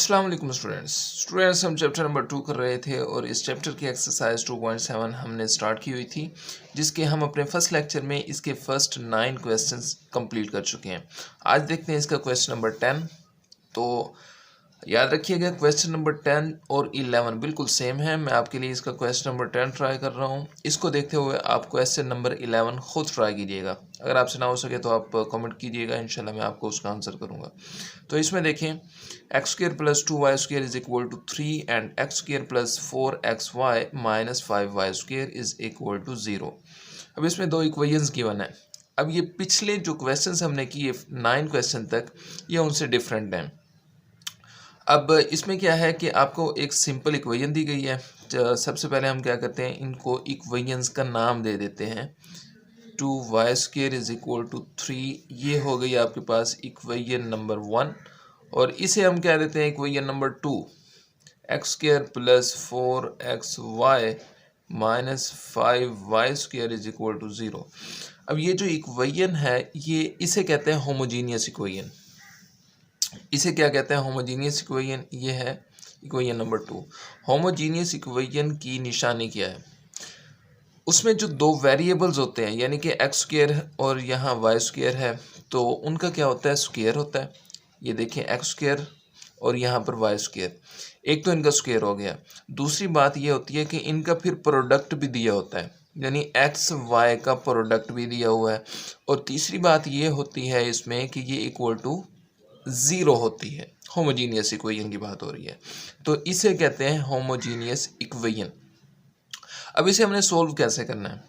अस्सलाम वालेकुम स्टूडेंट्स हम चैप्टर नंबर 2 कर रहे थे और इस चैप्टर की एक्सरसाइज 2.7 हमने स्टार्ट की हुई थी, जिसके हम अपने फर्स्ट लेक्चर में इसके फर्स्ट 9 क्वेश्चंस कंप्लीट कर चुके हैं। आज देखते हैं इसका क्वेश्चन नंबर 10। तो याद रखिएगा क्वेश्चन नंबर 10 और 11 बिल्कुल सेम है। मैं आपके लिए इसका क्वेश्चन नंबर 10 ट्राई कर रहा हूँ। इसको देखते हुए आप क्वेश्चन नंबर 11 खुद ट्राई कीजिएगा। अगर आपसे ना हो सके तो आप कमेंट कीजिएगा, इंशाल्लाह मैं आपको उसका आंसर करूँगा। तो इसमें देखें, x square plus 2y square is equal to 3 and x square plus 4xy minus 5y square is equal to 0। अब इसमें दो इक्वेशंस गिवन है। अब ये पिछले जो क्वेश्चंस हमने किए 9 क्वेश्चन तक, ये उनसे डिफरेंट हैं। अब इसमें क्या है कि आपको एक सिंपल इक्वेशन दी गई है। सबसे पहले हम क्या करते हैं, इनको इक्वेशंस का नाम दे देते हैं। 2y square is equal to 3, ये हो गई आपके पास इक्वेशन नंबर 1। और इसे हम क्या देते हैं equation number 2, x square plus 4xy minus 5y square is equal to 0। अब ये जो इक्वेशन है, ये इसे कहते हैं होमोजीनियस इक्वेशन। इसे क्या कहते हैं, होमोजीनियस इक्वेशन। ये है इक्वेशन नंबर 2। होमोजीनियस इक्वेशन की निशानी क्या है, उसमें जो दो वेरिएबल्स होते हैं, यानी कि एक्स स्क्र और यहाँ वाई स्क्र है, तो उनका क्या होता है, स्क्वायर होता है। ये देखें एक्स स्क्र और यहाँ पर वाई स्क्र, एक तो इनका स्क्वायर हो गया। दूसरी बात ये होती है कि इनका फिर प्रोडक्ट भी दिया होता है, यानी एक्स वाई का प्रोडक्ट भी दिया हुआ है। और तीसरी बात ये होती है इसमें कि ये इक्वल टू 0 होती है। होमोजीनियस इक्वेशन की बात हो रही है, तो इसे कहते हैं होमोजीनियस इक्वेशन। अब इसे हमने सोल्व कैसे करना है,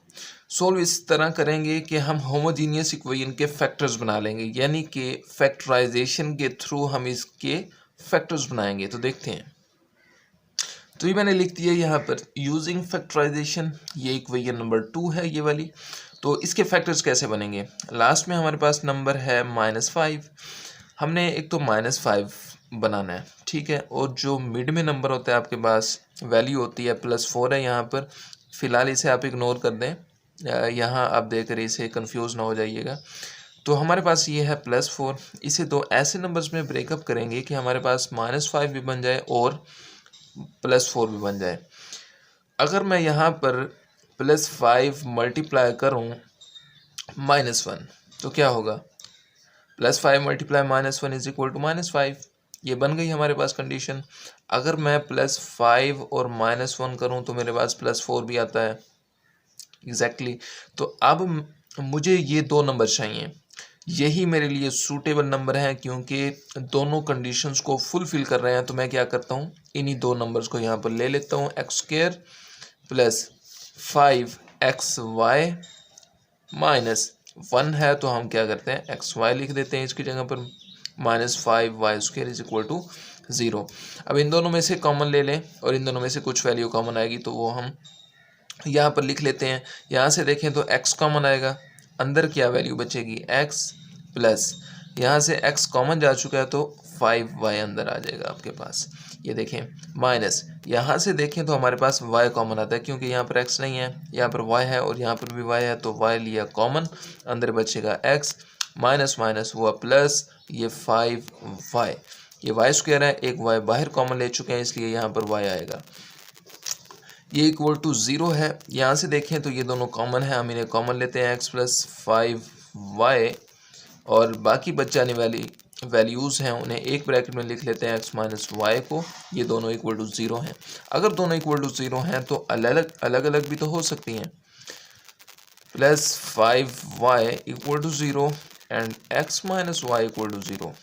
सोल्व इस तरह करेंगे कि हम होमोजीनियस इक्वेशन के फैक्टर्स बना लेंगे, यानी कि फैक्टराइजेशन के थ्रू हम इसके फैक्टर्स बनाएंगे। तो देखते हैं, तो ये मैंने लिख दिया यहाँ पर यूजिंग फैक्टराइजेशन। ये इक्वेशन नंबर 2 है ये वाली। तो इसके फैक्टर्स कैसे बनेंगे, लास्ट में हमारे पास नंबर है -5, हमने एक तो -5 बनाना है, ठीक है। और जो मिड में नंबर होता है आपके पास, वैल्यू होती है +4 है यहाँ पर। फ़िलहाल इसे आप इग्नोर कर दें, यहाँ आप देख रहे इसे कंफ्यूज ना हो जाइएगा। तो हमारे पास ये है +4। इसे दो ऐसे नंबर्स में ब्रेकअप करेंगे कि हमारे पास -5 भी बन जाए और +4 भी बन जाए। अगर मैं यहाँ पर +5 मल्टीप्लाई करूँ -1, तो क्या होगा, +5 मल्टीप्लाई -1 इज इक्वल टू -5। ये बन गई हमारे पास कंडीशन। अगर मैं +5 और -1 करूं तो मेरे पास +4 भी आता है एग्जैक्टली। तो अब मुझे ये दो नंबर चाहिए, यही मेरे लिए सूटेबल नंबर हैं, क्योंकि दोनों कंडीशंस को फुलफिल कर रहे हैं। तो मैं क्या करता हूँ, इन्हीं दो नंबर्स को यहाँ पर ले लेता हूँ, x square plus 5xy minus 1 है, तो हम क्या करते हैं एक्स वाई लिख देते हैं इसकी जगह पर, -5y square is equal to 0। अब इन दोनों में से कॉमन ले लें और इन दोनों में से कुछ वैल्यू कॉमन आएगी, तो वो हम यहाँ पर लिख लेते हैं। यहाँ से देखें तो x कॉमन आएगा, अंदर क्या वैल्यू बचेगी x प्लस, यहाँ से x कॉमन जा चुका है तो 5y अंदर आ जाएगा आपके पास। ये देखें माइनस, यहाँ से देखें तो हमारे पास y कॉमन आता है, क्योंकि यहाँ पर x नहीं है, यहाँ पर y है और यहाँ पर भी y है, तो y लिया कॉमन, अंदर बचेगा x, माइनस माइनस हुआ प्लस, ये 5y, ये y स्क्वायर है, एक y बाहर कॉमन ले चुके हैं इसलिए यहाँ पर y आएगा। ये इक्वल टू 0 है। यहाँ से देखें तो ये दोनों कॉमन है, हम इन्हें कॉमन लेते हैं, x प्लस 5y, और बाकी बच जाने वाली वैल्यूज़ हैं उन्हें एक ब्रैकेट में लिख लेते हैं, x माइनस वाई को। ये दोनों इक्वल टू 0 हैं। अगर दोनों इक्वल टू 0 हैं तो अलग अलग भी तो हो सकती हैं। +5y equal to 0 and x minus y equal to 0।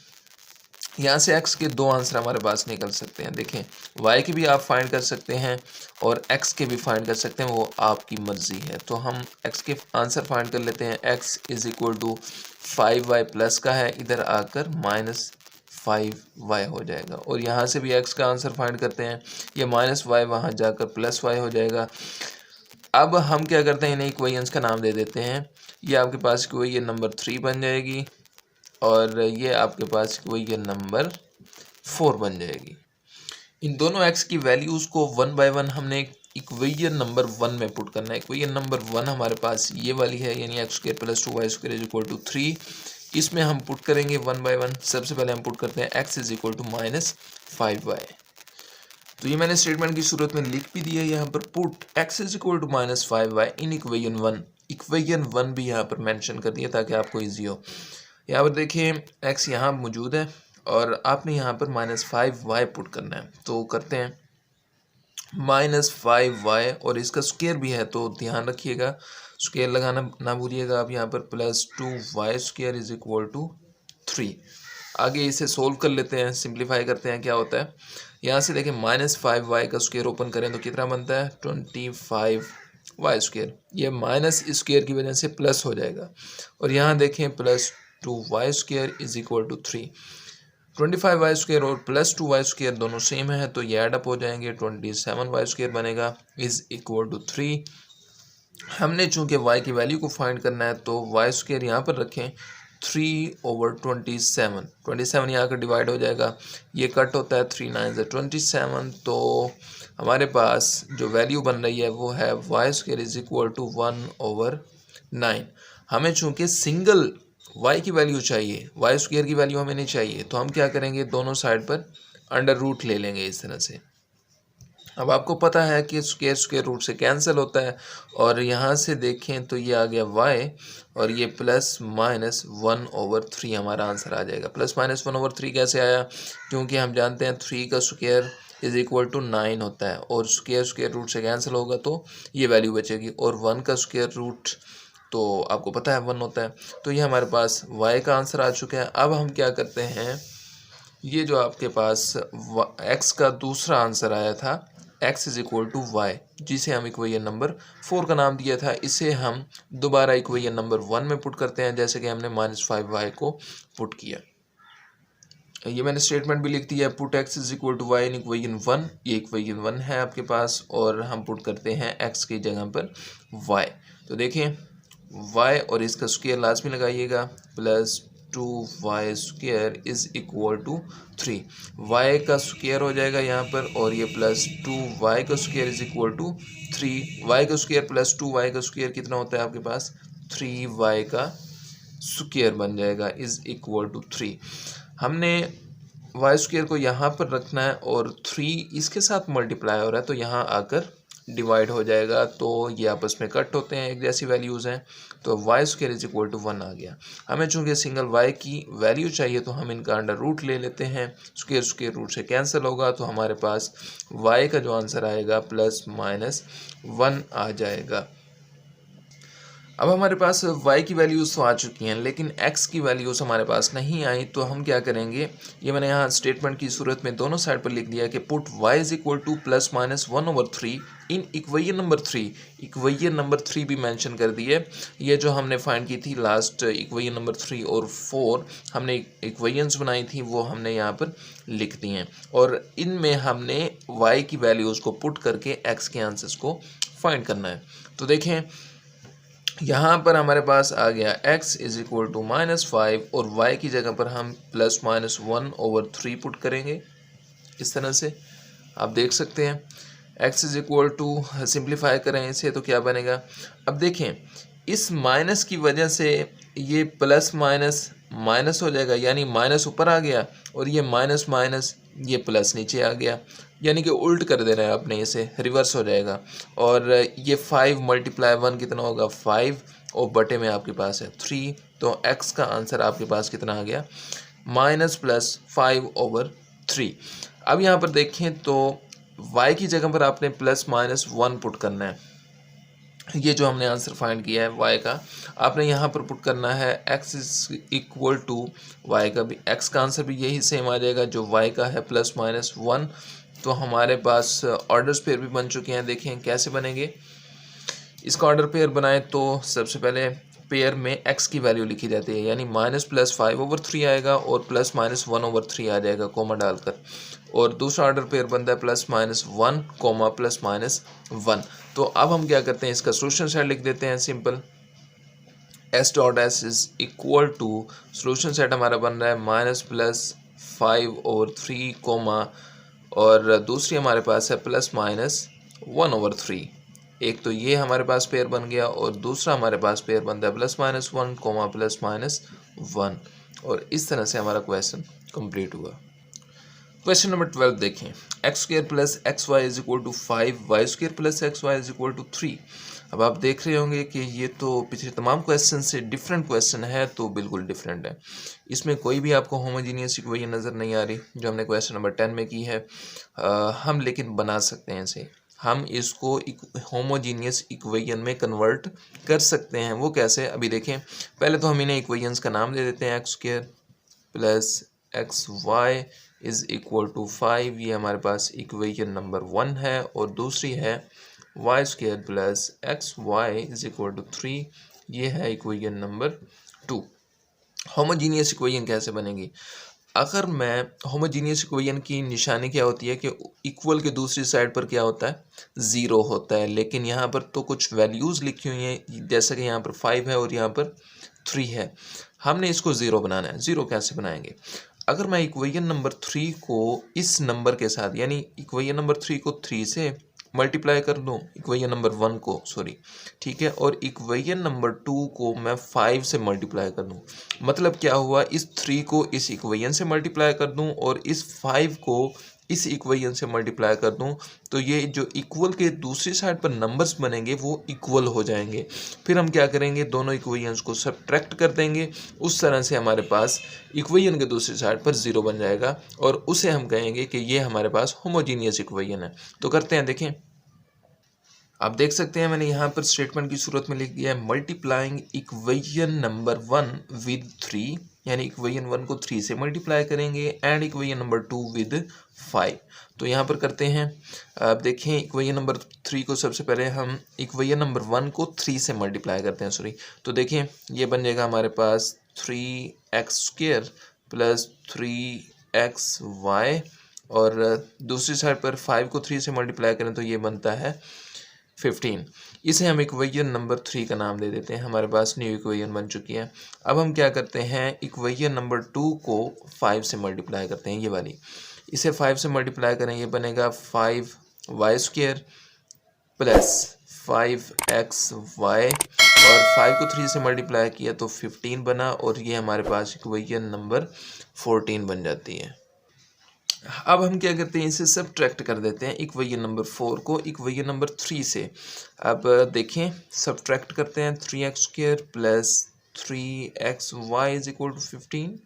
यहाँ से x के दो आंसर हमारे पास निकल सकते हैं। देखें, y के भी आप फाइंड कर सकते हैं और x के भी फाइंड कर सकते हैं, वो आपकी मर्जी है। तो हम x के आंसर फाइंड कर लेते हैं। x is equal to 5y plus का है, इधर आकर -5y हो जाएगा। और यहाँ से भी x का आंसर फाइंड करते हैं, ये -y वहाँ जाकर +y हो जाएगा। अब हम क्या करते हैं, इन्हें इक्वेशंस का नाम दे देते हैं। ये आपके पास इक्वेशन नंबर 3 बन जाएगी और ये आपके पास इक्वेशन नंबर 4 बन जाएगी। इन दोनों x की वैल्यूज़ को 1 बाय 1 हमने इक्वेशन नंबर 1 में पुट करना है। इक्वेशन नंबर 1 हमारे पास ये वाली है, यानी x square plus 2y square is equal to 3। इसमें हम पुट करेंगे वन बाय वन। सबसे पहले हम पुट करते हैं x is equal to -5y। तो ये मैंने स्टेटमेंट की सूरत में लिख भी दिया है यहाँ पर, put x is equal to -5y in equation 1। Equation 1 भी यहाँ पर मेंशन कर दिया ताकि आपको ईजी हो। यहाँ पर देखिए x यहाँ मौजूद है और आपने यहाँ पर -5y पुट करना है। तो करते हैं -5y और इसका स्क्वायर भी है तो ध्यान रखिएगा, स्क्वायर लगाना ना भूलिएगा आप यहाँ पर। +2y² is equal to 3। आगे इसे सोल्व कर लेते हैं, सिंप्लीफाई करते हैं क्या होता है। यहाँ से देखें -5y का स्क्वायर ओपन करें तो कितना बनता है 25y²। ये माइनस स्क्वायर की वजह से प्लस हो जाएगा। और यहाँ देखें +2y² is equal to 3। 25y² और +2y² दोनों सेम है तो ये एडअप हो जाएंगे, 27y² बनेगा इज इक्वल टू 3। हमने चूंकि y की वैल्यू को फाइंड करना है तो y² यहाँ पर रखें 3/27। 27 यहाँ का डिवाइड हो जाएगा, ये कट होता है 3 9 27। तो हमारे पास जो वैल्यू बन रही है वो है y² इज इक्वल टू 1/9। हमें चूंकि सिंगल y की वैल्यू चाहिए, y² की वैल्यू हमें नहीं चाहिए, तो हम क्या करेंगे दोनों साइड पर अंडर रूट ले लेंगे इस तरह से। अब आपको पता है कि स्क्वायर रूट से कैंसिल होता है और यहाँ से देखें तो ये आ गया y और ये +-1/3 हमारा आंसर आ जाएगा। +-1/3 कैसे आया, क्योंकि हम जानते हैं 3 का स्क्वायर इज इक्वल टू 9 होता है और स्क्वायर रूट से कैंसिल होगा तो ये वैल्यू बचेगी। और 1 का स्क्वायर रूट तो आपको पता है 1 होता है। तो ये हमारे पास y का आंसर आ चुका है। अब हम क्या करते हैं, ये जो आपके पास x का दूसरा आंसर आया था x is equal to y, जिसे हम इक्वेशन नंबर 4 का नाम दिया था, इसे हम दोबारा इक्वेशन नंबर 1 में पुट करते हैं जैसे कि हमने -5y को पुट किया। ये मैंने स्टेटमेंट भी लिख दिया, put x is equal to y in equation 1। ये इक्वेशन 1 है आपके पास और हम पुट करते हैं x की जगह पर y। तो देखें y और इसका स्क्वायर लाजमी लगाइएगा, +2y² is equal to 3। y का स्क्वायर हो जाएगा यहाँ पर और ये +2y का square is equal to 3। y का स्क्वायर +2y का स्क्वायर कितना होता है आपके पास 3y का स्क्वायर बन जाएगा इज इक्वल टू 3। हमने y² को यहाँ पर रखना है और 3 इसके साथ मल्टीप्लाई हो रहा है तो यहाँ आकर डिवाइड हो जाएगा, तो ये आपस में कट होते हैं, एक जैसी वैल्यूज़ हैं। तो y² इज इक्वल टू 1 आ गया। हमें चूंकि सिंगल y की वैल्यू चाहिए तो हम इनका अंडर रूट ले लेते हैं, स्क्वायर रूट से कैंसिल होगा तो हमारे पास y का जो आंसर आएगा +-1 आ जाएगा। अब हमारे पास y की वैल्यूज़ तो आ चुकी हैं लेकिन x की वैल्यूज़ हमारे पास नहीं आई, तो हम क्या करेंगे, ये मैंने यहाँ स्टेटमेंट की सूरत में दोनों साइड पर लिख दिया कि put y is equal to +-1/3 in equation number 3। Equation number 3 भी मेंशन कर दी है। ये जो हमने फाइंड की थी लास्ट इक्वेशन नंबर 3 और 4 हमने इक्वेशंस बनाई थी वो हमने यहाँ पर लिख दी हैं और इनमें हमने y की वैल्यूज़ को पुट करके x के आंसर्स को फाइंड करना है। तो देखें यहाँ पर हमारे पास आ गया x इज इक्वल टू -5 और y की जगह पर हम +-1/3 पुट करेंगे इस तरह से। आप देख सकते हैं x is equal to, simplify करें इसे तो क्या बनेगा। अब देखें इस माइनस की वजह से ये प्लस माइनस माइनस हो जाएगा, यानी माइनस ऊपर आ गया और ये माइनस माइनस ये प्लस नीचे आ गया, यानी कि उल्ट कर देना है आपने, इसे रिवर्स हो जाएगा। और ये 5 × 1 कितना होगा 5 और बटे में आपके पास है 3। तो x का आंसर आपके पास कितना आ गया -+5/3। अब यहाँ पर देखें तो y की जगह पर आपने +-1 पुट करना है। ये जो हमने आंसर फाइंड किया है y का, आपने यहाँ पर पुट करना है x is equal to y का भी, x का आंसर भी यही सेम आ जाएगा जो y का है +-1। तो हमारे पास ऑर्डर्स पेयर भी बन चुके हैं। देखें कैसे बनेंगे। इसका ऑर्डर पेयर बनाएं तो सबसे पहले पेयर में x की वैल्यू लिखी जाती है, यानी -+5/3 आएगा और +-1/3 आ जाएगा कॉमा डालकर। और दूसरा ऑर्डर पेयर बनता है +-1, +-1। तो अब हम क्या करते हैं, इसका सोल्यूशन सेट लिख देते हैं simple. s.s is equal to, solution set हमारा बन रहा है -+5/3 कॉमा और दूसरी हमारे पास है +-1/3। एक तो ये हमारे पास पेयर बन गया और दूसरा हमारे पास पेयर बनता है +-1, +-1 1 और इस तरह से हमारा क्वेश्चन कंप्लीट हुआ। क्वेश्चन नंबर 12 देखें, x square plus x y is equal to 5, y square plus x y is equal to 3। अब आप देख रहे होंगे कि ये तो पिछले तमाम क्वेश्चन से डिफरेंट क्वेश्चन है, तो बिल्कुल डिफरेंट है। इसमें कोई भी आपको होमोजीनियस इक्वेशन नज़र नहीं आ रही जो हमने क्वेश्चन नंबर 10 में की है। हम लेकिन बना सकते हैं इसे, हम इसको होमोजीनियस इक्वेशन में कन्वर्ट कर सकते हैं। वो कैसे, अभी देखें। पहले तो हम इन्हें इक्वेशंस का नाम दे देते हैं। X square plus x y is equal to 5, ये हमारे पास इक्वेशन नंबर 1 है। और दूसरी है y square plus x y is equal to 3, ये है इक्वेशन नंबर 2। होमोजीनियस इक्वेशन कैसे बनेगी? अगर मैं होमोजीनियस इक्वेशन की निशानी क्या होती है कि इक्वल के दूसरी साइड पर क्या होता है, ज़ीरो होता है। लेकिन यहाँ पर तो कुछ वैल्यूज़ लिखी हुई हैं, जैसे कि यहाँ पर 5 है और यहाँ पर 3 है। हमने इसको ज़ीरो बनाना है। ज़ीरो कैसे बनाएंगे? अगर मैं इक्वेशन नंबर 3 को इस नंबर के साथ, यानी इक्वेशन नंबर 3 को 3 से मल्टीप्लाई कर दूँ, इक्वेशन नंबर 1 को, सॉरी, ठीक है, और इक्वेशन नंबर 2 को मैं 5 से मल्टीप्लाई कर दूँ। मतलब क्या हुआ, इस 3 को इस इक्वेशन से मल्टीप्लाई कर दूँ और इस 5 को इस इक्वेशन से मल्टीप्लाई कर दूं, तो ये जो इक्वल के दूसरी साइड पर नंबर्स बनेंगे वो इक्वल हो जाएंगे। फिर हम क्या करेंगे, दोनों इक्वेशंस को सब्ट्रैक्ट कर देंगे। उस तरह से हमारे पास इक्वेशन के दूसरी साइड पर ज़ीरो बन जाएगा और उसे हम कहेंगे कि ये हमारे पास होमोजीनियस इक्वेशन है। तो करते हैं, देखें। आप देख सकते हैं मैंने यहाँ पर स्टेटमेंट की सूरत में लिख दिया है मल्टीप्लाइंग इक्वेशन नंबर 1 विद 3, यानी इक्वेशन 1 को 3 से मल्टीप्लाई करेंगे एंड इक्वेशन नंबर 2 विद 5। तो यहाँ पर करते हैं। अब देखें, इक्वेशन नंबर 3 को सबसे पहले हम इक्वेशन नंबर 1 को 3 से मल्टीप्लाई करते हैं, सॉरी। तो देखें, ये बन जाएगा हमारे पास 3x स्क्वायर प्लस 3xy और दूसरी साइड पर 5 को 3 से मल्टीप्लाई करें तो ये बनता है 15। इसे हम इक्वेशन नंबर 3 का नाम दे देते हैं। हमारे पास न्यू इक्वेशन बन चुकी है। अब हम क्या करते हैं, इक्वेशन नंबर 2 को 5 से मल्टीप्लाई करते हैं, ये वाली। इसे 5 से मल्टीप्लाई करें, ये बनेगा 5y स्क्वायर प्लस 5xy और 5 को 3 से मल्टीप्लाई किया तो 15 बना और ये हमारे पास इक्वेशन नंबर 14 बन जाती है। अब हम क्या करते हैं, इसे सब्ट्रैक्ट कर देते हैं इक्वेशन नंबर 4 को इक्वेशन नंबर 3 से। अब देखें, सब्ट्रैक्ट करते हैं 3x square plus 3xy is equal to 15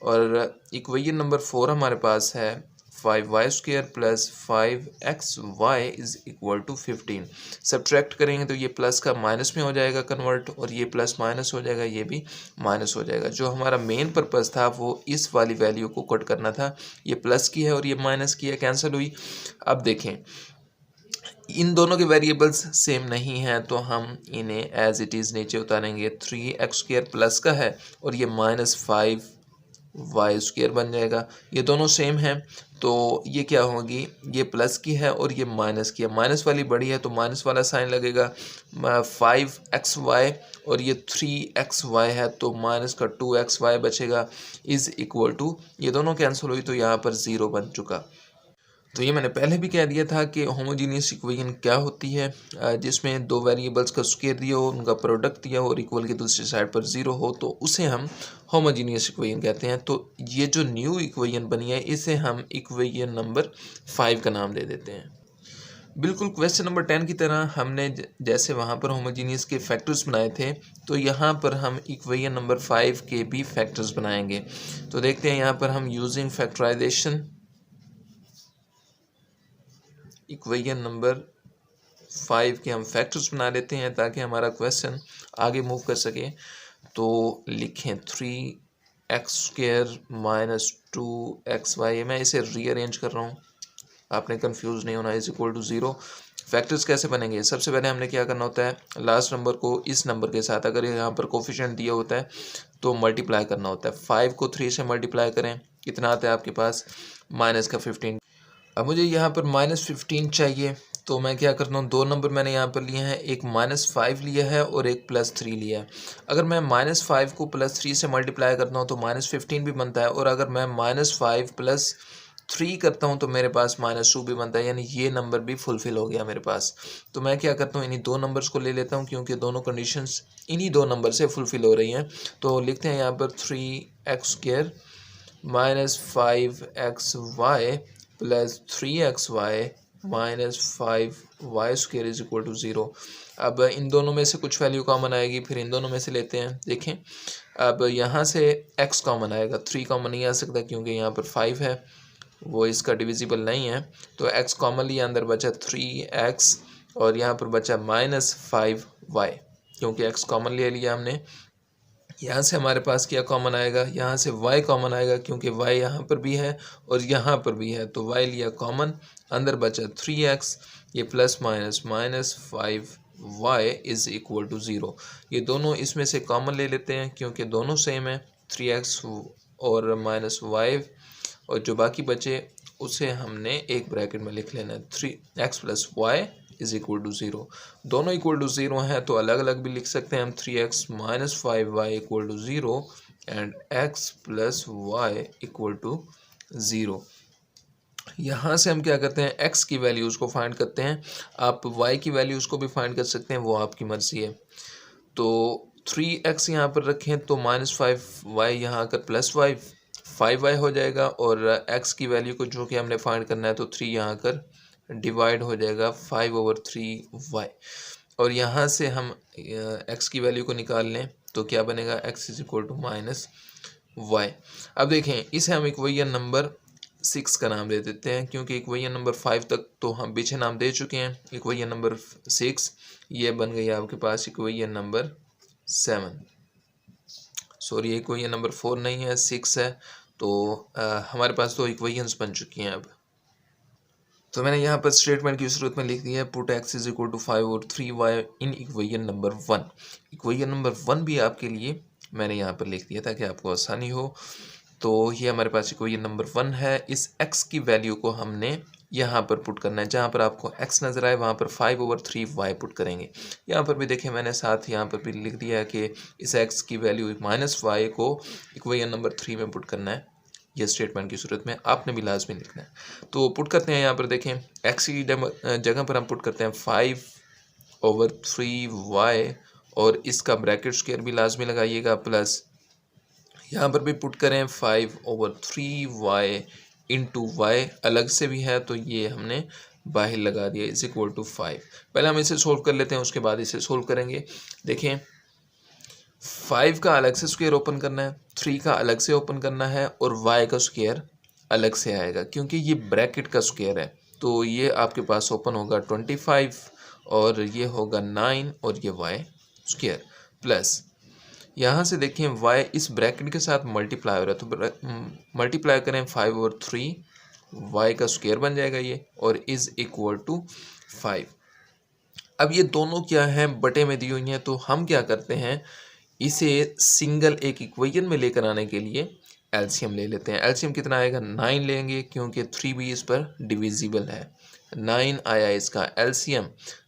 और इक्वेशन नंबर 4 हमारे पास है 5y square plus 5xy is equal to 15। Subtract करेंगे तो ये प्लस का माइनस में हो जाएगा कन्वर्ट और ये प्लस माइनस हो जाएगा, ये भी माइनस हो जाएगा। जो हमारा मेन पर्पस था वो इस वाली वैल्यू को कट करना था। ये प्लस की है और ये माइनस की है, कैंसिल हुई। अब देखें, इन दोनों के वेरिएबल्स सेम नहीं हैं तो हम इन्हें एज इट इज़ नीचे उतारेंगे। 3x स्क्वायर प्लस का है और ये -5y स्क्वायर बन जाएगा। ये दोनों सेम हैं तो ये क्या होगी, ये प्लस की है और ये माइनस की है। माइनस वाली बड़ी है तो माइनस वाला साइन लगेगा। 5xy और ये 3xy है तो माइनस का 2xy बचेगा इज़ इक्वल टू, ये दोनों कैंसिल हुई तो यहाँ पर 0 बन चुका। तो ये मैंने पहले भी कह दिया था कि होमोजीनियस इक्वेशन क्या होती है, जिसमें दो वेरिएबल्स का स्क्वायर दिया हो, उनका प्रोडक्ट दिया हो और इक्वल की दूसरी साइड पर 0 हो तो उसे हम होमोजीनियस इक्वेशन कहते हैं। तो ये जो न्यू इक्वेशन बनी है इसे हम इक्वेशन नंबर 5 का नाम दे देते हैं। बिल्कुल क्वेश्चन नंबर 10 की तरह हमने जैसे वहाँ पर होमोजीनियस के फैक्टर्स बनाए थे तो यहाँ पर हम इक्वेशन नंबर 5 के भी फैक्टर्स बनाएंगे। तो देखते हैं, यहाँ पर हम यूजिंग फैक्टराइजेशन इक्वेशन नंबर 5 के हम फैक्टर्स बना लेते हैं ताकि हमारा क्वेश्चन आगे मूव कर सके। तो लिखें 3x स्क्वायर माइनस 2xy, मैं इसे रीअरेंज कर रहा हूँ, आपने कंफ्यूज नहीं होना, इज इक्वल टू 0। फैक्टर्स कैसे बनेंगे, सबसे पहले हमने क्या करना होता है, लास्ट नंबर को इस नंबर के साथ, अगर यहाँ पर कोफिशिएंट दिया होता है तो मल्टीप्लाई करना होता है। 5 को 3 से मल्टीप्लाई करें, कितना आता है आपके पास, माइनस का 15। अब मुझे यहाँ पर -15 चाहिए तो मैं क्या करता हूँ, दो नंबर मैंने यहाँ पर लिए हैं, एक -5 लिया है और एक +3 लिया है। अगर मैं -5 को +3 से मल्टीप्लाई करता हूँ तो -15 भी बनता है और अगर मैं -5 + 3 करता हूँ तो मेरे पास -2 भी बनता है, यानी ये नंबर भी फुलफिल हो गया मेरे पास। तो मैं क्या करता हूँ, इन्हीं दो नंबर्स को ले लेता हूँ क्योंकि दोनों कंडीशंस इन्हीं दो नंबर से फुलफिल हो रही हैं। तो लिखते हैं यहाँ पर 3x² -5xy plus 3xy -5y² is equal to 0। अब इन दोनों में से कुछ वैल्यू कॉमन आएगी, फिर इन दोनों में से लेते हैं। देखें अब यहाँ से x कॉमन आएगा, 3 कॉमन नहीं आ सकता क्योंकि यहाँ पर 5 है, वो इसका डिविजिबल नहीं है। तो x कॉमन लिया, अंदर बचा 3x और यहाँ पर बचा -5y क्योंकि x कॉमन ले लिया हमने। यहाँ से हमारे पास क्या कॉमन आएगा, यहाँ से y कॉमन आएगा क्योंकि y यहाँ पर भी है और यहाँ पर भी है, तो y लिया कॉमन, अंदर बचा 3x, ये plus minus -5y is equal to 0। ये दोनों इसमें से कॉमन ले लेते हैं क्योंकि दोनों सेम है, 3x और -y, और जो बाकी बचे उसे हमने एक ब्रैकेट में लिख लेना है, 3x + y is equal to 0। दोनों इक्वल टू 0 हैं तो अलग अलग भी लिख सकते हैं हम, 3x - 5y equal to 0 and x + y equal to 0। यहाँ से हम क्या करते हैं, x की वैल्यूज़ को फाइंड करते हैं। आप y की वैल्यूज़ को भी फाइंड कर सकते हैं, वो आपकी मर्ज़ी है। तो 3x यहाँ पर रखें तो -5y यहाँ आकर +y 5y हो जाएगा, और x की वैल्यू को जो कि हमने फाइंड करना है तो 3 यहाँ आकर डिवाइड हो जाएगा 5/3y, और यहाँ से हम x की वैल्यू को निकाल लें तो क्या बनेगा, x is equal to -y। अब देखें इसे हम इक्वेशन नंबर 6 का नाम दे देते हैं क्योंकि इक्वेशन नंबर 5 तक तो हम पीछे नाम दे चुके हैं। इक्वेशन नंबर 6 ये बन गई आपके पास equation number 7, sorry equation number 4 नहीं है, 6 है। तो हमारे पास तो इक्वेशंस बन चुकी हैं। अब तो मैंने यहाँ पर स्टेटमेंट की सूरत में लिख दिया है, put x is equal to 5 और 3y in equation number 1। Equation number 1 भी आपके लिए मैंने यहाँ पर लिख दिया ताकि आपको आसानी हो। तो ये हमारे पास इक्वेशन नंबर 1 है। इस x की वैल्यू को हमने यहाँ पर पुट करना है, जहाँ पर आपको x नज़र आए वहाँ पर 5/3y पुट करेंगे। यहाँ पर भी देखें मैंने साथ यहाँ पर भी लिख दिया है कि इस x की वैल्यू -y को इक्वेशन नंबर 3 में पुट करना है। ये स्टेटमेंट की सूरत में आपने भी लाजमी लिखना है। तो पुट करते हैं, यहाँ पर देखें x की जगह पर हम पुट करते हैं 5/3y, और इसका ब्रैकेट स्क्वायर भी लाजमी लगाइएगा, प्लस यहाँ पर भी पुट करें 5/3y इंटू y, अलग से भी है तो ये हमने बाहर लगा दिया, इज इक्वल टू 5। पहले हम इसे सोल्व कर लेते हैं, उसके बाद इसे सोल्व करेंगे। देखें 5 का अलग से स्क्वायर ओपन करना है, 3 का अलग से ओपन करना है, और y का स्क्वायर अलग से आएगा क्योंकि ये ब्रैकेट का स्क्वायर है। तो ये आपके पास ओपन होगा 25 और ये होगा 9 और ये y स्क्वायर, प्लस यहाँ से देखें y इस ब्रैकेट के साथ मल्टीप्लाई हो रहा है तो मल्टीप्लाई करें 5/3 y का स्क्वायर बन जाएगा ये, और इज़ इक्वल टू 5। अब ये दोनों क्या हैं, बटे में दी हुई हैं, तो हम क्या करते हैं, इसे सिंगल एक इक्वेशन में लेकर आने के लिए एलसीएम ले लेते हैं। एलसीएम कितना आएगा, 9 लेंगे क्योंकि 3 भी इस पर डिविजिबल है। 9 आया इसका एलसीएम,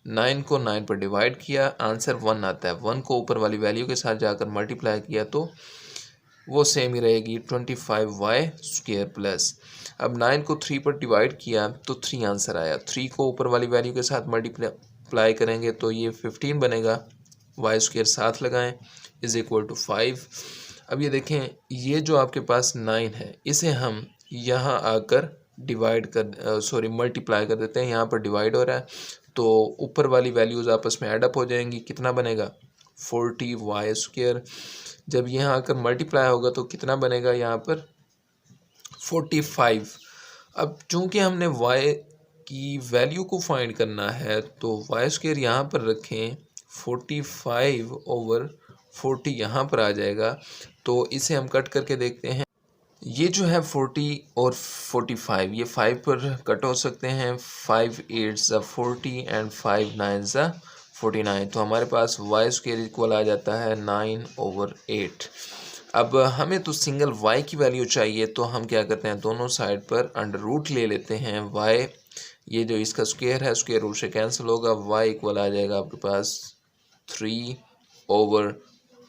9 को 9 पर डिवाइड किया, आंसर 1 आता है। 1 को ऊपर वाली वैल्यू के साथ जाकर मल्टीप्लाई किया तो वो सेम ही रहेगी, 25y स्क्वायर प्लस। अब 9 को 3 पर डिवाइड किया तो 3 आंसर आया। 3 को ऊपर वाली वैल्यू के साथ मल्टीप्लाई करेंगे तो ये 15 बनेगा, y स्क्वायर साथ लगाएं, इज इक्वल टू 5। अब ये देखें ये जो आपके पास 9 है इसे हम यहाँ आकर डिवाइड कर मल्टीप्लाई कर देते हैं। यहाँ पर डिवाइड हो रहा है तो ऊपर वाली वैल्यूज़ आपस में ऐड अप हो जाएंगी, कितना बनेगा 40y स्क्वायर। जब यहाँ आकर मल्टीप्लाई होगा तो कितना बनेगा यहाँ पर 45। अब चूँकि हमने y की वैल्यू को फाइंड करना है तो y स्क्वायर यहाँ पर रखें, 45/40 यहाँ पर आ जाएगा। तो इसे हम कट करके देखते हैं, ये जो है 40 और 45 ये 5 पर कट हो सकते हैं, 5 8 40 एंड 5 9 49। तो हमारे पास y स्क्वायर इक्वल आ जाता है 9/8। अब हमें तो सिंगल y की वैल्यू चाहिए तो हम क्या करते हैं, दोनों साइड पर अंडर रूट ले लेते हैं। y ये जो इसका स्क्वायर है स्क्वायर रूट से कैंसिल होगा, y इक्वल आ जाएगा आपके पास 3/2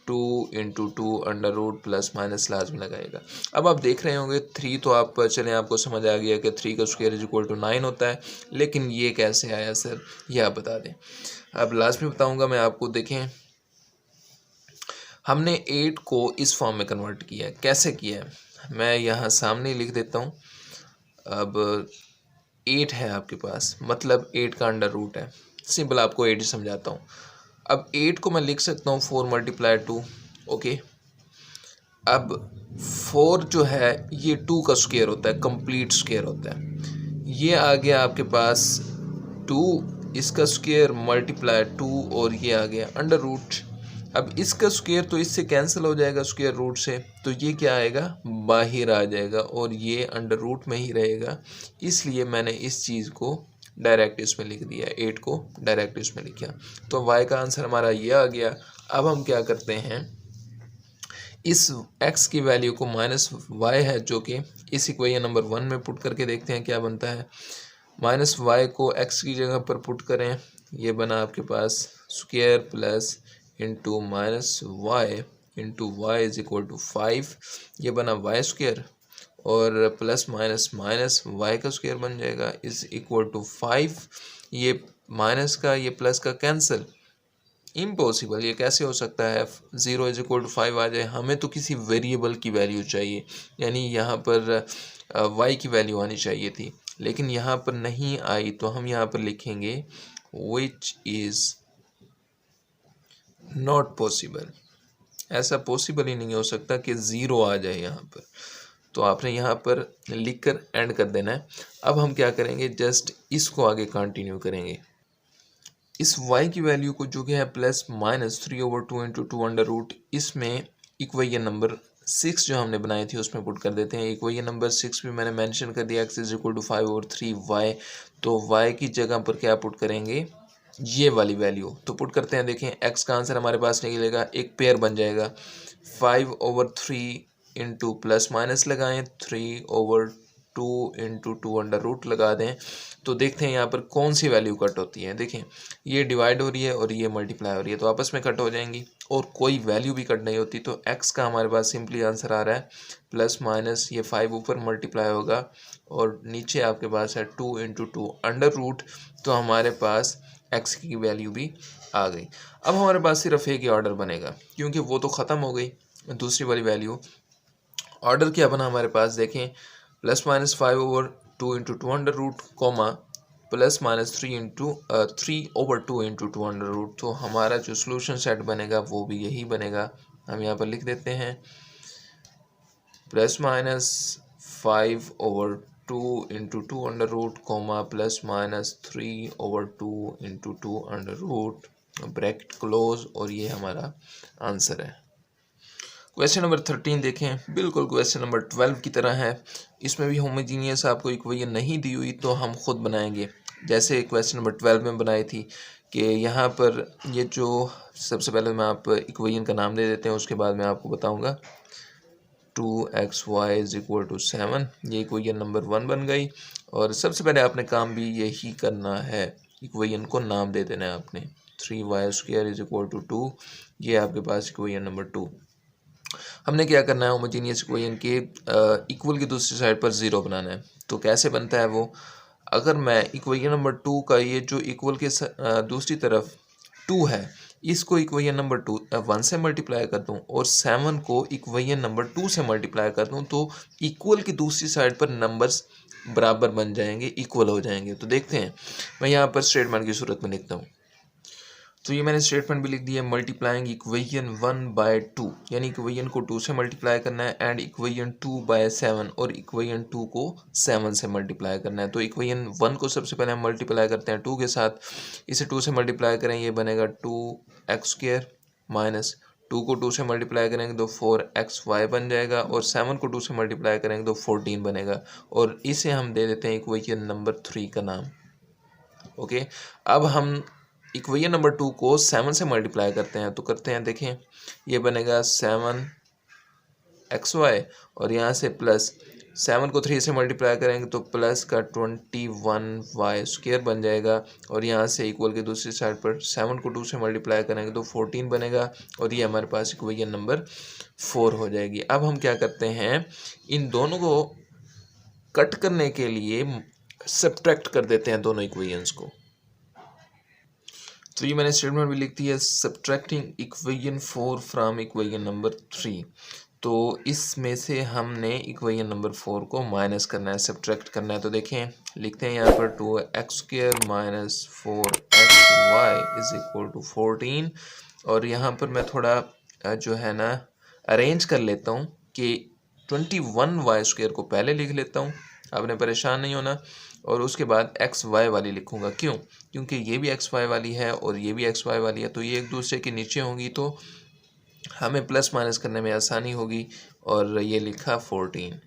2 अंडर रूट प्लस माइनस लाजमी लगाएगा। अब आप देख रहे होंगे 3 तो आप चलें आपको समझ आ गया कि 3 का स्क्वायर इज इक्वल टू 9 होता है, लेकिन ये कैसे आया सर, ये आप बता दें। अब लास्ट में बताऊंगा मैं आपको। देखें, हमने 8 को इस फॉर्म में कन्वर्ट किया है। कैसे किया है मैं यहाँ सामने लिख देता हूँ। अब 8 है आपके पास, मतलब 8 का अंडर रूट है। सिंपल आपको 8 ही समझाता हूँ। अब 8 को मैं लिख सकता हूँ 4 मल्टीप्लाई 2। ओके, अब 4 जो है ये 2 का स्क्वायर होता है, कंप्लीट स्क्वायर होता है। ये आ गया आपके पास 2, इसका स्क्वायर मल्टीप्लाई 2, और ये आ गया अंडर रूट। अब इसका स्क्वायर तो इससे कैंसिल हो जाएगा स्क्वायर रूट से, तो ये क्या आएगा, बाहर आ जाएगा, और ये अंडर रूट में ही रहेगा। इसलिए मैंने इस चीज़ को डायरेक्ट इसमें लिख दिया, 8 को डायरेक्ट इसमें लिखा। तो y का आंसर हमारा ये आ गया। अब हम क्या करते हैं, इस x की वैल्यू को माइनस y है जो कि इस इक्वेशन नंबर 1 में पुट करके देखते हैं क्या बनता है। माइनस y को x की जगह पर पुट करें, ये बना आपके पास square plus into minus Y into Y is equal to 5, ये बना वाई स्क्वायर, और प्लस माइनस माइनस वाई का स्क्वायर बन जाएगा इज इक्वल टू 5। ये माइनस का ये प्लस का कैंसिल, इम्पॉसिबल, ये कैसे हो सकता है 0 इज इक्वल टू 5 आ जाए। हमें तो किसी वेरिएबल की वैल्यू चाहिए, यानी यहाँ पर y की वैल्यू आनी चाहिए थी, लेकिन यहाँ पर नहीं आई। तो हम यहाँ पर लिखेंगे विच इज़ नॉट पॉसिबल। ऐसा पॉसिबल ही नहीं हो सकता कि 0 आ जाए यहाँ पर। तो आपने यहाँ पर लिख कर एंड कर देना है। अब हम क्या करेंगे, जस्ट इसको आगे कंटिन्यू करेंगे। इस y की वैल्यू को जो कि है plus minus 3/2 into 2 under root, इसमें इक्वेशन नंबर 6 जो हमने बनाई थी उसमें पुट कर देते हैं। इक्वेशन नंबर 6 भी मैंने मेंशन कर दिया, x is equal to 5/3y। तो y की जगह पर क्या पुट करेंगे, ये वाली वैल्यू तो पुट करते हैं। देखें x का आंसर हमारे पास निकलेगा, एक पेयर बन जाएगा 5/3 इंटू प्लस माइनस लगाएं 3/2 इंटू 2 अंडर रूट लगा दें। तो देखते हैं यहाँ पर कौन सी वैल्यू कट होती है। देखें ये डिवाइड हो रही है और ये मल्टीप्लाई हो रही है, तो आपस में कट हो जाएंगी, और कोई वैल्यू भी कट नहीं होती। तो x का हमारे पास सिंपली आंसर आ रहा है प्लस माइनस, ये 5 ऊपर मल्टीप्लाई होगा और नीचे आपके पास है 2 इंटू 2 अंडर रूट। तो हमारे पास x की वैल्यू भी आ गई। अब हमारे पास सिर्फ एक ही ऑर्डर बनेगा, क्योंकि वो तो ख़त्म हो गई दूसरी वाली वैल्यू। ऑर्डर क्या बना हमारे पास, देखें plus minus 5/2 into 2 under root comma plus minus 3/2 into 2 under root. तो हमारा जो सोल्यूशन सेट बनेगा वो भी यही बनेगा। हम यहाँ पर लिख देते हैं plus minus 5/2 into 2 under root comma plus minus 3/2 into 2 under root, bracket close, और ये हमारा आंसर है। क्वेश्चन नंबर 13 देखें, बिल्कुल क्वेश्चन नंबर 12 की तरह है। इसमें भी होमोजीनियस आपको इक्वेशन नहीं दी हुई, तो हम खुद बनाएंगे जैसे क्वेश्चन नंबर 12 में बनाई थी। कि यहाँ पर ये जो सबसे पहले मैं आप इक्वेशन का नाम दे देते हैं, उसके बाद मैं आपको बताऊंगा 2xy इज इक्वल टू 7, ये इक्वेशन नंबर 1 बन गई। और सबसे पहले आपने काम भी यही करना है, इक्वेशन को नाम दे देना है आपने। 3y² इज इक्वल टू 2, ये आपके पास इक्वेशन नंबर 2। हमने क्या करना है, होमोजीनियस इक्वेशन के इक्वल की दूसरी साइड पर 0 बनाना है। तो कैसे बनता है वो, अगर मैं इक्वेशन नंबर 2 का ये जो इक्वल के दूसरी तरफ 2 है, इसको इक्वेशन नंबर 1 से मल्टीप्लाई कर दूं और 7 को इक्वेशन नंबर 2 से मल्टीप्लाई कर दूं, तो इक्वल की दूसरी साइड पर नंबर्स बराबर बन जाएंगे, इक्वल हो जाएंगे। तो देखते हैं, मैं यहाँ पर स्टेटमेंट की सूरत में लिखता हूँ। तो ये मैंने स्टेटमेंट भी लिख दिया, मल्टीप्लाइंग इक्वेशन 1/2, यानी इक्वेशन को 2 से मल्टीप्लाई करना है, एंड इक्वेशन 2/7, और इक्वेशन 2 को 7 से मल्टीप्लाई करना है। तो इक्वेशन 1 को सबसे पहले हम मल्टीप्लाई करते हैं 2 के साथ, इसे 2 से मल्टीप्लाई करें, ये बनेगा 2x² माइनस 2 को 2 से मल्टीप्लाई करेंगे तो 4xy बन जाएगा, और 7 को 2 से मल्टीप्लाई करेंगे तो 14 बनेगा, और इसे हम दे देते हैं इक्वेशन नंबर 3 का नाम। ओके, अब हम इक्वेशन नंबर 2 को 7 से मल्टीप्लाई करते हैं, तो करते हैं, देखें ये बनेगा 7xy, और यहाँ से प्लस 7 को 3 से मल्टीप्लाई करेंगे तो प्लस का 21y² बन जाएगा, और यहाँ से इक्वल के दूसरी साइड पर 7 को 2 से मल्टीप्लाई करेंगे तो 14 बनेगा, और ये हमारे पास इक्वेशन नंबर 4 हो जाएगी। अब हम क्या करते हैं, इन दोनों को कट करने के लिए सब्ट्रैक्ट कर देते हैं दोनों इक्वेशंस को। तो ये मैंने स्टेटमेंट भी लिख दी है, subtracting equation 4 from equation number 3। तो इसमें से हमने इक्वेशन नंबर 4 को माइनस करना है, सब्ट्रैक्ट करना है। तो देखें, लिखते हैं यहाँ पर 2x² minus 4xy is equal to 14, और यहाँ पर मैं थोड़ा जो है ना अरेंज कर लेता हूँ कि 21y² को पहले लिख लेता हूँ, आपने परेशान नहीं होना, और उसके बाद एक्स वाई वाली लिखूंगा। क्यों? क्योंकि ये भी एक्स वाई वाली है और ये भी एक्स वाई वाली है, तो ये एक दूसरे के नीचे होंगी, तो हमें प्लस माइनस करने में आसानी होगी, और ये लिखा 14।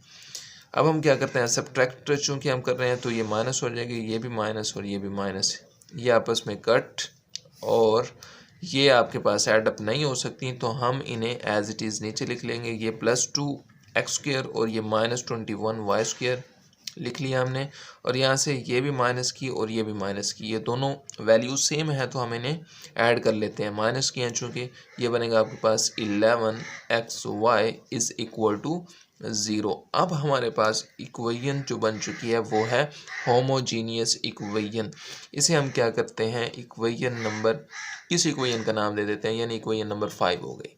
अब हम क्या करते हैं, सब्ट्रैक्ट चूँकि हम कर रहे हैं तो ये माइनस हो जाएगी, ये भी माइनस और ये भी माइनस, ये आपस में कट, और ये आपके पास एड अप नहीं हो सकती, तो हम इन्हें एज इट इज़ नीचे लिख लेंगे। ये +2x² और ये -21y² लिख लिया हमने, और यहाँ से ये भी माइनस की और ये भी माइनस की, ये दोनों वैल्यू सेम है तो हम इन्हें ऐड कर लेते हैं। माइनस की हैं चूँकि, ये बनेगा आपके पास 11xy इज़ इक्वल टू 0। अब हमारे पास इक्वेशन जो बन चुकी है वो है होमोजीनियस इक्वेशन। इसे हम क्या करते हैं, इक्वेशन नंबर, इस इक्वेशन का नाम दे देते हैं, यानी इक्वेशन नंबर 5 हो गई।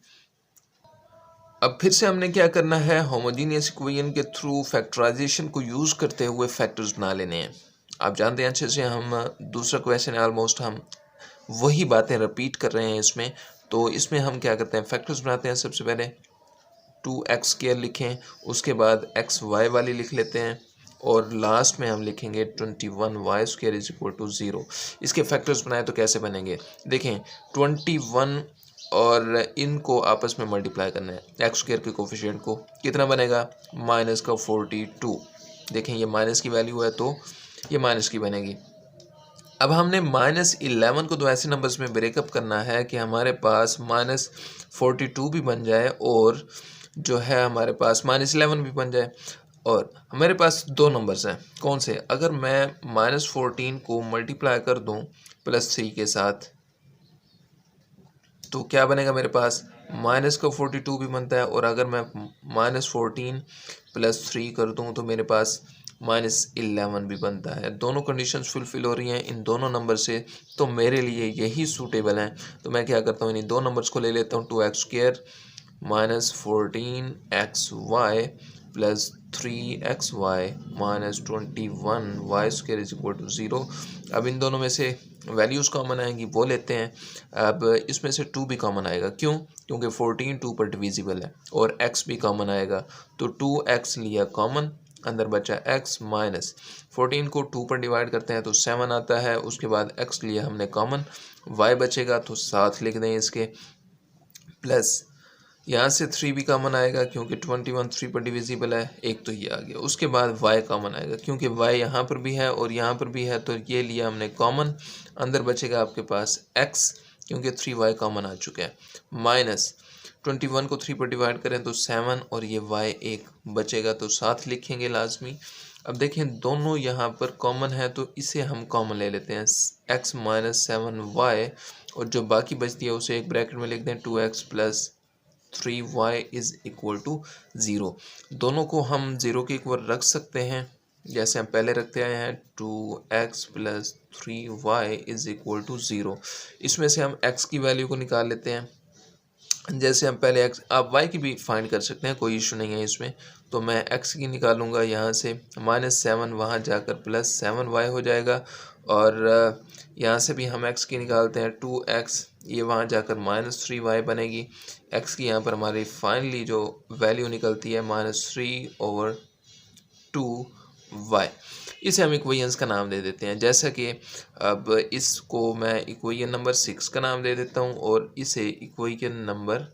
अब फिर से हमने क्या करना है, होमोजीनियस इक्वेशन के थ्रू फैक्टराइजेशन को यूज़ करते हुए फैक्टर्स बना लेने हैं। आप जानते हैं अच्छे से, हम दूसरा क्वेश्चन है ऑलमोस्ट हम वही बातें रिपीट कर रहे हैं इसमें। तो इसमें हम क्या करते हैं, फैक्टर्स बनाते हैं। सबसे पहले 2x² लिखें, उसके बाद xy वाली लिख लेते हैं, और लास्ट में हम लिखेंगे 21y² इज इक्वल टू 0। इसके फैक्टर्स बनाए तो कैसे बनेंगे, देखें 21 और इनको आपस में मल्टीप्लाई करना है, x² के कोफिशिएंट को, कितना बनेगा -42। देखें ये माइनस की वैल्यू है तो ये माइनस की बनेगी। अब हमने -11 को तो ऐसे नंबर्स में ब्रेकअप करना है कि हमारे पास -42 भी बन जाए और जो है हमारे पास -11 भी बन जाए। और हमारे पास दो नंबर्स हैं, कौन से, अगर मैं -14 को मल्टीप्लाई कर दूं +3 के साथ तो क्या बनेगा मेरे पास, माइनस का 42 भी बनता है, और अगर मैं -14 +3 कर दूं तो मेरे पास -11 भी बनता है। दोनों कंडीशंस फुलफिल हो रही हैं इन दोनों नंबर से, तो मेरे लिए यही सूटेबल हैं। तो मैं क्या करता हूँ, इन दो नंबर्स को ले लेता हूँ, 2x² -14xy + 3xy -21y² is equal to 0। अब इन दोनों में से वैल्यूज़ कॉमन आएंगी, वो लेते हैं। अब इसमें से 2 भी कॉमन आएगा, क्यों? क्योंकि 14 2 पर डिविजिबल है, और x भी कॉमन आएगा, तो 2x लिया कॉमन, अंदर बचा x माइनस 14 को 2 पर डिवाइड करते हैं तो 7 आता है, उसके बाद x लिया हमने कॉमन, y बचेगा तो 7 लिख दें इसके, प्लस यहाँ से 3 भी कॉमन आएगा क्योंकि 21 3 पर डिविजिबल है, एक तो ये आ गया। उसके बाद y कॉमन आएगा क्योंकि y यहाँ पर भी है और यहाँ पर भी है, तो ये लिया हमने कॉमन, अंदर बचेगा आपके पास x क्योंकि 3y कॉमन आ चुका है, माइनस 21 को 3 पर डिवाइड करें तो 7, और ये y एक बचेगा तो 7 लिखेंगे लाजमी। अब देखें दोनों यहाँ पर कॉमन है तो इसे हम कॉमन ले लेते हैं, x - 7y, और जो बाकी बचती है उसे एक ब्रैकेट में लिख दें, 2x + 3y is equal to 0। दोनों को हम 0 के इक्वल रख सकते हैं जैसे हम पहले रखते आए हैं, 2x + 3y is equal to 0। इसमें से हम x की वैल्यू को निकाल लेते हैं, जैसे हम पहले x, आप y की भी फाइंड कर सकते हैं, कोई इशू नहीं है इसमें। तो मैं x की निकालूंगा, यहाँ से -7 वहाँ जाकर +7y हो जाएगा, और यहाँ से भी हम x की निकालते हैं, 2x ये वहाँ जाकर -3y बनेगी। x की यहाँ पर हमारी फाइनली जो वैल्यू निकलती है -3/2y। इसे हम इक्वेशंस का नाम दे देते हैं, जैसा कि अब इसको मैं इक्वेशन नंबर 6 का नाम दे देता हूँ और इसे इक्वेशन नंबर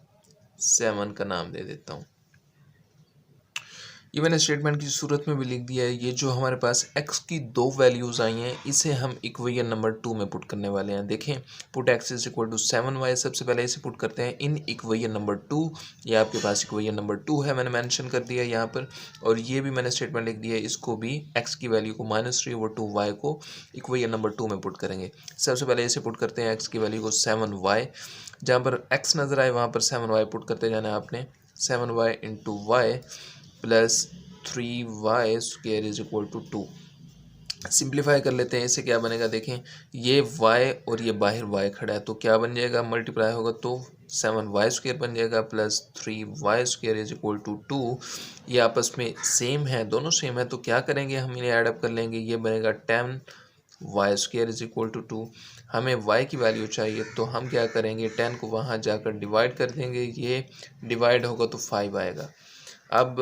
7 का नाम दे देता हूँ। ये मैंने स्टेटमेंट की सूरत में भी लिख दिया है। ये जो हमारे पास x की दो वैल्यूज़ आई हैं इसे हम इक्वेशन नंबर 2 में पुट करने वाले हैं। देखें, put x is equal to 7y, सबसे पहले इसे पुट करते हैं इन इक्वेशन नंबर 2। ये आपके पास इक्वेशन नंबर 2 है, मैंने मेंशन कर दिया यहाँ पर। और ये भी मैंने स्टेटमेंट लिख दिया है, इसको भी x की वैल्यू को -3/2y को इक्वेशन नंबर 2 में पुट करेंगे। सबसे पहले इसे पुट करते हैं x की वैल्यू को 7y, जहाँ पर x नज़र आए वहाँ पर 7y पुट करते जाना है आपने। 7y into y plus 3y square is equal to 2। Simplify कर लेते हैं, इसे क्या बनेगा देखें, ये y और ये बाहर y खड़ा है तो क्या बन जाएगा, मल्टीप्लाई होगा तो 7y स्क्वायर बन जाएगा plus 3y square is equal to 2। ये आपस में सेम है, दोनों सेम है तो क्या करेंगे, हम इन्हें ऐड अप कर लेंगे। ये बनेगा 10y square is equal to 2। हमें y की वैल्यू चाहिए तो हम क्या करेंगे, 10 को वहाँ जाकर डिवाइड कर देंगे, ये डिवाइड होगा तो 5 आएगा। अब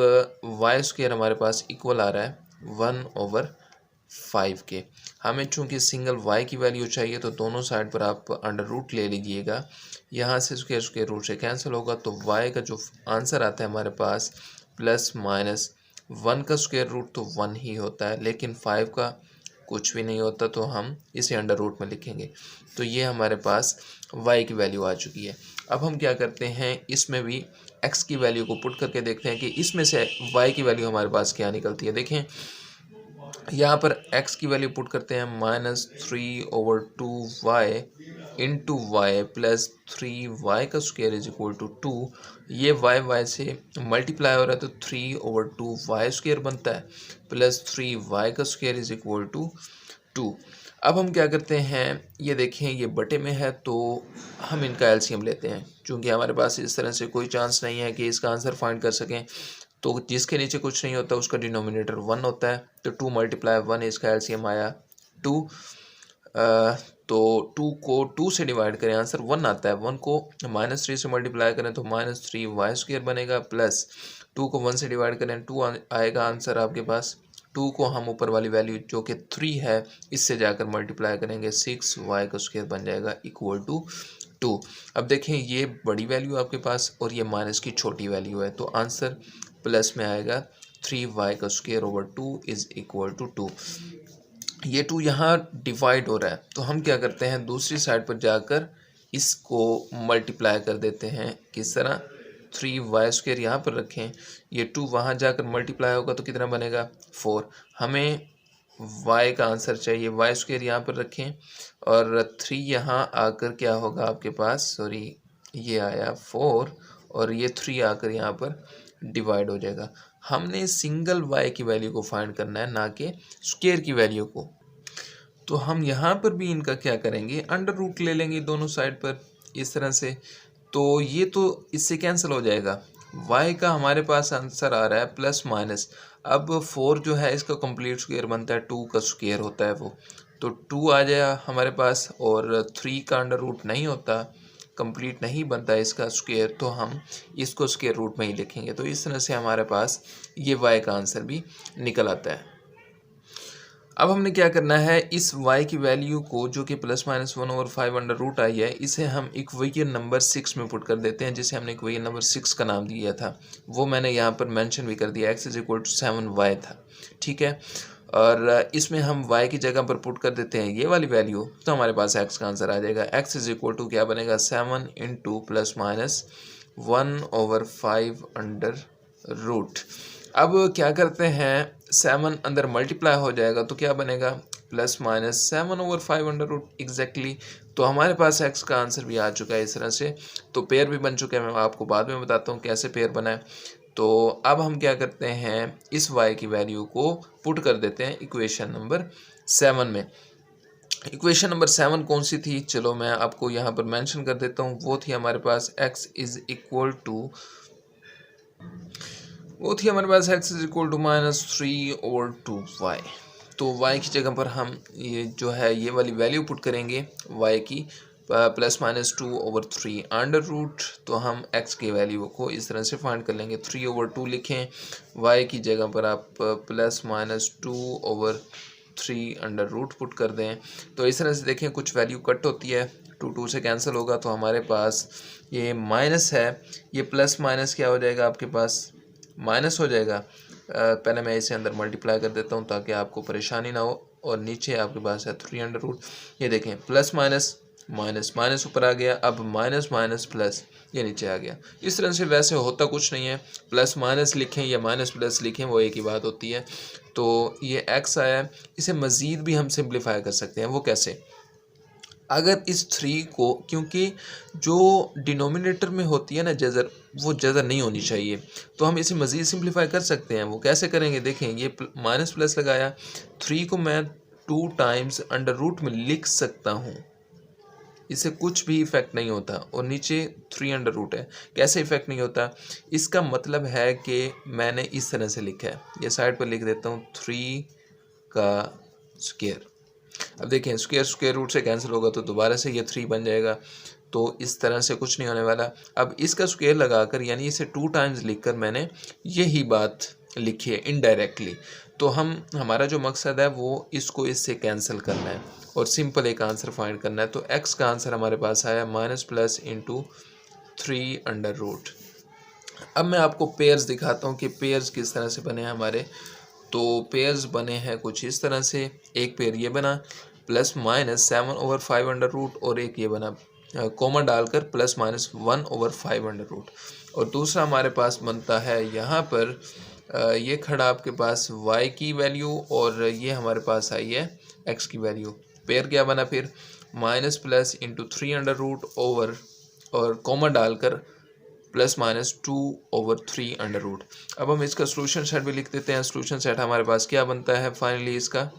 y स्क्वायर हमारे पास इक्वल आ रहा है 1/5 के। हमें चूंकि सिंगल y की वैल्यू चाहिए तो दोनों साइड पर आप अंडर रूट ले लीजिएगा। यहाँ से स्क्वायर स्क्वायर रूट से कैंसिल होगा तो y का जो आंसर आता है हमारे पास +-1 का स्क्वायर रूट तो 1 ही होता है, लेकिन 5 का कुछ भी नहीं होता तो हम इसे अंडर रूट में लिखेंगे। तो ये हमारे पास y की वैल्यू आ चुकी है। अब हम क्या करते हैं, इसमें भी x की वैल्यू को पुट करके देखते हैं कि इसमें से y की वैल्यू हमारे पास क्या निकलती है। देखें, यहाँ पर x की वैल्यू पुट करते हैं -3/2y into y plus 3y का स्क्वायर इज इक्वल टू 2। ये y से मल्टीप्लाई हो रहा है तो 3/2y स्क्वायर बनता है प्लस 3y का स्क्वायर इज इक्वल टू 2। अब हम क्या करते हैं, ये देखें ये बटे में है तो हम इनका एलसीएम लेते हैं। चूँकि हमारे पास इस तरह से कोई चांस नहीं है कि इसका आंसर फाइंड कर सकें, तो जिसके नीचे कुछ नहीं होता उसका डिनोमिनेटर 1 होता है। तो 2 × 1 इसका एलसीएम आया 2। तो 2 को 2 से डिवाइड करें, आंसर 1 आता है। 1 को -3 से मल्टीप्लाई करें तो -3y स्क्वायर बनेगा, प्लस 2 को 1 से डिवाइड करें 2 आएगा आंसर आपके पास। 2 को हम ऊपर वाली वैल्यू जो कि 3 है इससे जाकर मल्टीप्लाई करेंगे, 6y का स्क्वायर बन जाएगा इक्वल टू 2। अब देखें ये बड़ी वैल्यू आपके पास और ये माइनस की छोटी वैल्यू है, तो आंसर प्लस में आएगा 3y का square over 2 is equal to 2। ये 2 यहाँ डिवाइड हो रहा है तो हम क्या करते हैं, दूसरी साइड पर जाकर इसको मल्टीप्लाई कर देते हैं। किस तरह, 3y स्क्वायर यहाँ पर रखें, ये 2 वहाँ जाकर मल्टीप्लाई होगा तो कितना बनेगा 4। हमें y का आंसर चाहिए, y स्क्वायर यहाँ पर रखें और 3 यहाँ आकर क्या होगा आपके पास, सॉरी ये आया 4 और ये 3 आकर यहाँ पर डिवाइड हो जाएगा। हमने सिंगल y की वैल्यू को फाइंड करना है, ना कि स्क्वायर की वैल्यू को। तो हम यहाँ पर भी इनका क्या करेंगे, अंडर रूट ले लेंगे दोनों साइड पर इस तरह से। तो ये तो इससे कैंसिल हो जाएगा। y का हमारे पास आंसर आ रहा है प्लस माइनस। अब 4 जो है इसका कंप्लीट स्क्वायर बनता है, 2 का स्क्वायर होता है वो, तो 2 आ जाएगा हमारे पास। और 3 का अंडर रूट नहीं होता, कंप्लीट नहीं बनता इसका स्क्वायर, तो हम इसको स्क्वायर रूट में ही लिखेंगे। तो इस तरह से हमारे पास ये y का आंसर भी निकल आता है। अब हमने क्या करना है, इस y की वैल्यू को जो कि +-1/5 अंडर रूट आई है, इसे हम इक्वेशन नंबर 6 में पुट कर देते हैं, जिसे हमने इक्वेशन नंबर 6 का नाम दिया था। वो मैंने यहाँ पर मेंशन भी कर दिया, x is equal to 7y था, ठीक है। और इसमें हम y की जगह पर पुट कर देते हैं ये वाली वैल्यू, तो हमारे पास x का आंसर आ जाएगा। x इज इक्वल टू क्या बनेगा, 7 इंटू +-1/5 अंडर रूट। अब क्या करते हैं, 7 अंदर मल्टीप्लाई हो जाएगा तो क्या बनेगा, +-7/5 अंडर रूट एग्जैक्टली। तो हमारे पास x का आंसर भी आ चुका है इस तरह से। तो पेयर भी बन चुके हैं, मैं आपको बाद में बताता हूँ कैसे पेयर बनाए। तो अब हम क्या करते हैं, इस y की वैल्यू को पुट कर देते हैं इक्वेशन नंबर 7 में। इक्वेशन नंबर 7 कौन सी थी, चलो मैं आपको यहाँ पर मेंशन कर देता हूँ। वो थी हमारे पास x is equal to -3/2y। तो y की जगह पर हम ये जो है ये वाली वैल्यू पुट करेंगे y की, +-2/3 अंडर रूट। तो हम x की वैल्यू को इस तरह से फाइंड कर लेंगे, 3/2 लिखें, y की जगह पर आप +-2/3 अंडर रूट पुट कर दें। तो इस तरह से देखें कुछ वैल्यू कट होती है, 2 से कैंसिल होगा तो हमारे पास ये माइनस है, ये प्लस माइनस क्या हो जाएगा आपके पास, माइनस हो जाएगा। पहले मैं इसे अंदर मल्टीप्लाई कर देता हूँ ताकि आपको परेशानी ना हो। और नीचे आपके पास है 3√। ये देखें प्लस माइनस माइनस माइनस ऊपर आ गया, अब माइनस माइनस प्लस ये नीचे आ गया। इस तरह से वैसे होता कुछ नहीं है, प्लस माइनस लिखें या माइनस प्लस लिखें वो एक ही बात होती है। तो ये x आया है, इसे मज़ीद भी हम सिंप्लीफाई कर सकते हैं। वो कैसे? अगर इस 3 को, क्योंकि जो डिनोमिनेटर में होती है ना जज़र, वो जज़र नहीं होनी चाहिए, तो हम इसे मज़ीद सिंप्लीफाई कर सकते हैं। वो कैसे करेंगे? देखें, ये माइनस प्लस लगाया, 3 को मैं 2 टाइम्स अंडर रूट में लिख सकता हूँ, इससे कुछ भी इफ़ेक्ट नहीं होता। और नीचे 3√, है। कैसे इफ़ेक्ट नहीं होता? इसका मतलब है कि मैंने इस तरह से लिखा है, ये साइड पर लिख देता हूँ 3 का स्क्वायर। अब देखें, स्क्वायर रूट से कैंसिल होगा तो दोबारा से ये 3 बन जाएगा, तो इस तरह से कुछ नहीं होने वाला। अब इसका स्क्वायर लगाकर, यानी इसे 2 टाइम्स लिखकर मैंने यही बात लिखी है इनडायरेक्टली। तो हमारा जो मकसद है वो इसको इससे कैंसिल करना है और सिंपल एक आंसर फाइंड करना है। तो x का आंसर हमारे पास आया माइनस प्लस इंटू 3√। अब मैं आपको पेयर्स दिखाता हूँ कि पेयर्स किस तरह से बने हैं हमारे। तो पेयर्स बने हैं कुछ इस तरह से। एक पेयर ये बना प्लस माइनस 7/5√, और एक ये बना कॉमा डालकर प्लस माइनस 1/5√। और दूसरा हमारे पास बनता है यहाँ पर ये खड़ा आपके पास y की वैल्यू, और ये हमारे पास आई है x की वैल्यू। पेयर क्या बना फिर? माइनस प्लस इंटू 3√, ओवर और कॉमा डालकर प्लस माइनस 2/3√। अब हम इसका सोल्यूशन सेट भी लिख देते हैं। सोल्यूशन सेट हमारे पास क्या बनता है फाइनली इसका?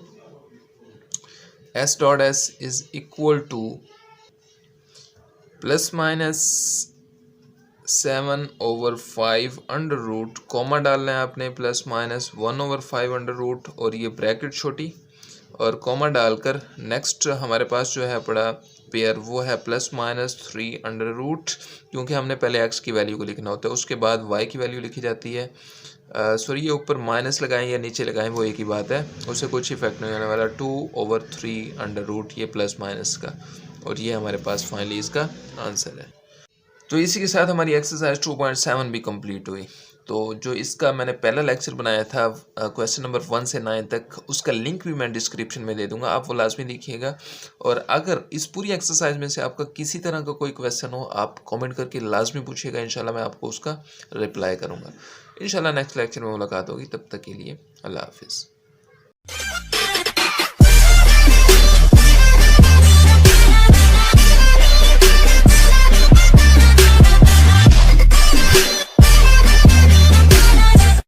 s.s is equal two plus minus 7/5√, comma डालना है आपने, प्लस माइनस 1/5√, और ये ब्रैकेट छोटी और कॉमा डालकर नेक्स्ट हमारे पास जो है पड़ा पेयर, वो है प्लस माइनस 3√, क्योंकि हमने पहले x की वैल्यू को लिखना होता है, उसके बाद y की वैल्यू लिखी जाती है। सॉरी, ये ऊपर माइनस लगाएं या नीचे लगाएं वो एक ही बात है, उससे कुछ इफेक्ट नहीं होने वाला। 2/3√, ये प्लस माइनस का, और ये हमारे पास फाइनली इसका आंसर है। तो इसी के साथ हमारी एक्सरसाइज 2.7 भी कंप्लीट हुई। तो जो इसका मैंने पहला लेक्चर बनाया था क्वेश्चन नंबर 1 से 9 तक, उसका लिंक भी मैं डिस्क्रिप्शन में दे दूंगा, आप वो लाजमी देखिएगा। और अगर इस पूरी एक्सरसाइज में से आपका किसी तरह का कोई क्वेश्चन हो, आप कमेंट करके लाजमी पूछिएगा, इंशाल्लाह मैं आपको उसका रिप्लाई करूँगा। इंशाल्लाह नेक्स्ट लेक्चर में मुलाकात होगी, तब तक के लिए अल्लाह हाफिज़।